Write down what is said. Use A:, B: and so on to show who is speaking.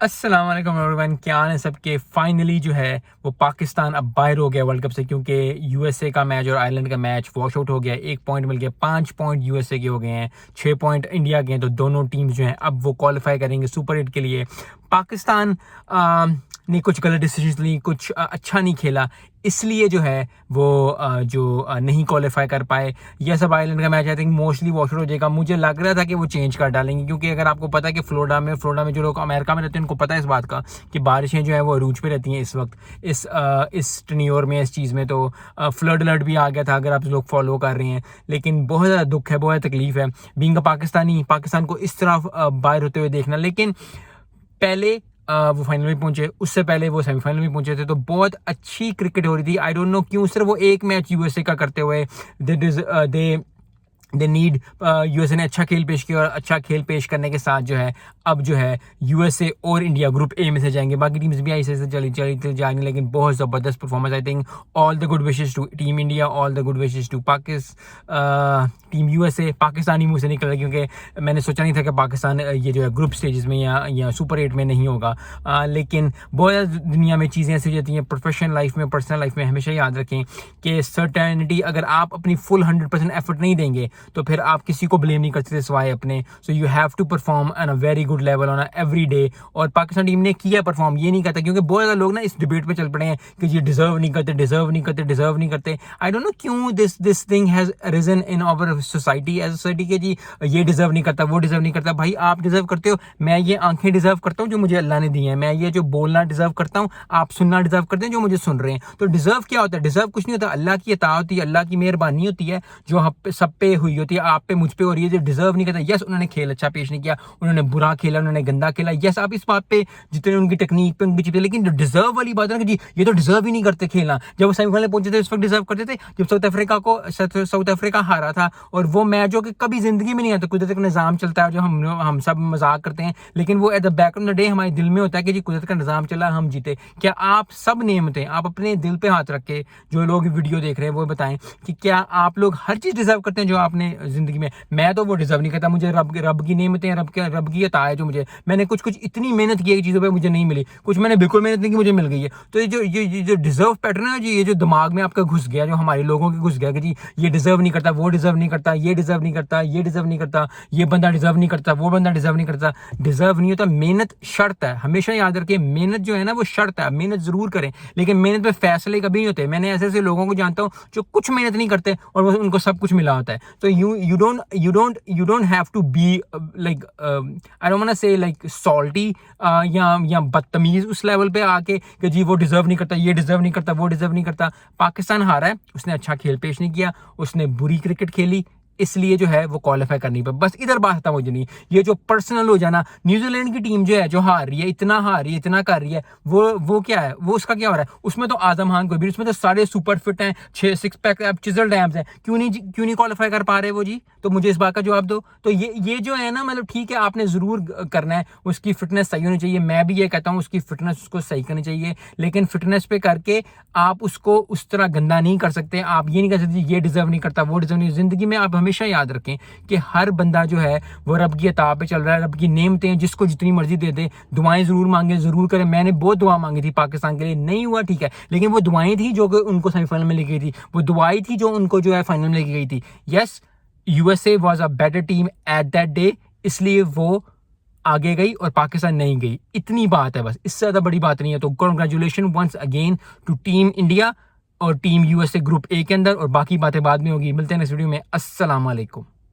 A: अस्सलाम वालेकुम एवरीवन, क्या हाल है सबके। फाइनली जो है वो पाकिस्तान अब बाहर हो गया वर्ल्ड कप से, क्योंकि यूएसए का मैच और आयरलैंड का मैच वॉश आउट हो गया। 1 पॉइंट मिल गया, 5 पॉइंट यूएसए के हो गए हैं, 6 पॉइंट इंडिया के हैं। तो दोनों टीम्स जो हैं अब वो क्वालिफाई करेंगे सुपर 8 के लिए। पाकिस्तान ने कुछ गलत डिसीजन ली, कुछ अच्छा नहीं खेला, इसलिए जो है वो नहीं क्वालिफाई कर पाए। यह सब आयरलैंड का match I think mostly wash out हो जाएगा। मुझे लग रहा था कि वो चेंज कर डालेंगे, क्योंकि अगर आपको पता है कि फ्लोरिडा में जो लोग अमेरिका में रहते हैं उनको पता है इस बात का कि बारिशें जो है वो अरूज पे रहती हैं इस वक्त, इस टर्न्योर में, इस चीज़ में। तो फ्लड अलर्ट भी आ गया था, अगर आप लोग फॉलो कर रहे हैं। लेकिन बहुत ज़्यादा दुख है, बहुत तकलीफ है बीइंग अ पाकिस्तानी, पाकिस्तान को इस तरह बाहर होते हुए देखना। लेकिन पहले वो फाइनल में पहुंचे, उससे पहले वो सेमीफाइनल में पहुंचे थे, तो बहुत अच्छी क्रिकेट हो रही थी। आई डोंट नो क्यों सिर्फ वो एक मैच यूएसए का करते हुए दे नीड यूएसए ने अच्छा खेल पेश किया, और अच्छा खेल पेश करने के साथ जो है अब जो है यूएसए और इंडिया ग्रुप ए में से जाएंगे। बाकी टीम्स भी ऐसे ऐसे चली जाएंगे, लेकिन बहुत ज़बरदस्त performance. I think all the good wishes to team India, all the good wishes to team USA. Pakistani मुंह से निकल रहा, क्योंकि मैंने सोचा नहीं था कि पाकिस्तान ये जो है ग्रुप स्टेजेस में या सुपर 8 में नहीं होगा। लेकिन बहुत दुनिया में चीज़ें ऐसी हो जाती हैं, प्रोफेशनल लाइफ में, पर्सनल लाइफ में। हमेशा याद रखें कि सर्टेनिटी, अगर आप अपनी फुल 100% एफर्ट नहीं देंगे तो फिर आप किसी को ब्लेम नहीं कर सकते सिवाय अपने। So you have to perform on a very good level on every day. और पाकिस्तान टीम ने किया परफॉर्म, ये नहीं कहता, क्योंकि बहुत ज़्यादा लोग ना इस डिबेट पे चल पड़े हैं कि ये डिजर्व नहीं करते, डिजर्व नहीं करते, डिजर्व नहीं करते। आई डोंट नो क्यों this thing has reason in our society as society के जी ये डिजर्व नहीं करता, वो डिजर्व नहीं करता। भाई आप डिजर्व करते हो, मैं ये आंखें डिजर्व करता हूँ जो मुझे अल्लाह ने दी हैं, मैं ये जो बोलना डिजर्व करता हूँ, आप सुनना डिजर्व करते हैं जो मुझे सुन रहे हैं। तो डिजर्व क्या होता है? डिजर्व कुछ नहीं होता, अल्लाह की अता होती है, अल्लाह की मेहरबानी होती है जो सब पे हुई होती है, आप पे, मुझ पे। और ये जो डिजर्व नहीं करता, यस उन्होंने खेल अच्छा पेश नहीं किया, उन्होंने बुरा खेला, उन्होंने गंदा खेला, यस आप इस बात पे जितने उनकी टेक्निक पे उनकी चीजें, लेकिन जो डिजर्व वाली बात है ना कि जी ये तो डिजर्व ही नहीं करते खेलना। जब वो सेमीफाइनल पहुंचे थे उस वक्त डिजर्व करते थे, जब साउथ अफ्रीका हारा था, और वो मैच जो कि कभी जिंदगी में नहीं आता। कुदरत का निजाम चलता है जो हम सब मजाक करते हैं, लेकिन वो at the back of the day हमारे दिल में होता है कि जी कुदरत का निजाम चला, हम जीते। क्या आप सब नेमते हैं, आप अपने दिल पे हाथ रख के जो लोग वीडियो देख रहे हैं वो बताएं कि क्या आप लोग हर चीज डिजर्व करते हैं जो आपने जिंदगी में? मैं तो वो डिजर्व नहीं करता। मुझे रब की नेमतें, रब की अता है जो मैंने कुछ इतनी मेहनत की है चीज़ों पे, मुझे नहीं मिली। कुछ मैंने बिल्कुल मेहनत नहीं की, मुझे मिल गई है। तो ये जो डिजर्व पैटर्न है जी, ये जो दिमाग में आपका घुस गया, जो हमारे लोगों के घुस गया कि जी ये डिजर्व नहीं करता, वो डिजर्व नहीं करता, ये डिजर्व नहीं करता, ये डिजर्व नहीं करता, ये बंदा डिजर्व नहीं करता, वो बंदा डिजर्व नहीं करता। डिजर्व नहीं होता, मेहनत शर्त है। हमेशा याद रखें, मेहनत जो है ना वो शर्त है। मेहनत जरूर करें, लेकिन मेहनत में फैसले कभी नहीं होते। मैंने ऐसे ऐसे लोगों को जानता हूँ जो कुछ मेहनत नहीं करते और उनको सब कुछ मिला होता है। तो you don't have to be like I don't want to say like salty या बदतमीज उस लेवल पे आके कि जी वो डिजर्व नहीं करता, ये डिजर्व नहीं करता, वो डिजर्व नहीं करता। पाकिस्तान हारा है, उसने अच्छा खेल पेश नहीं किया, उसने बुरी क्रिकेट खेली, इसलिए जो है वो क्वालिफाई करनी पे। बस इधर बात खत्म हो जानी। ये जो पर्सनल हो जाना, न्यूजीलैंड की टीम जो है जो हार रही है, इतना हार रही है, इतना कर रही है, वो क्या है, वो उसका क्या हो रहा है? उसमें तो आजम खान कोई भी, उसमें तो सारे सुपर फिट हैं, 6 पैक चिजल डैम्स हैं, क्यों नहीं क्वालिफाई कर पा रहे वो जी? तो मुझे इस बात का जवाब दो। तो ये जो है ना, मतलब ठीक है आपने जरूर करना है, उसकी फिटनेस सही होनी चाहिए। मैं भी ये कहता हूँ उसकी फिटनेस उसको सही करनी चाहिए, लेकिन फिटनेस पे करके आप उसको उस तरह गंदा नहीं कर सकते। आप ये नहीं कर सकते ये डिजर्व नहीं करता, वो डिजर्व नहीं। जिंदगी में आप हमेशा याद रखें कि हर बंदा जो है वो रब की अता पे चल रहा है, रब की नेमतें जिसको जितनी मर्जी दे दे। दुआएं जरूर मांगे, जरूर करें। मैंने बहुत दुआ मांगी थी पाकिस्तान के लिए, नहीं हुआ ठीक है, लेकिन वो दुआएं थी जो उनको सेमीफाइनल में लेके गई थी, वो दुआएं थी जो उनको जो है फाइनल में लेके गई थी। Yes, USA was a better team at that day, इसलिए वो आगे गई और पाकिस्तान नहीं गई। इतनी बात है बस, इससे ज्यादा बड़ी बात नहीं है। तो congratulation once again to team India और टीम यूएसए ग्रुप ए के अंदर, और बाकी बातें बाद में होगी। मिलते हैं नेक्स्ट वीडियो में। अस्सलाम वालेकुम।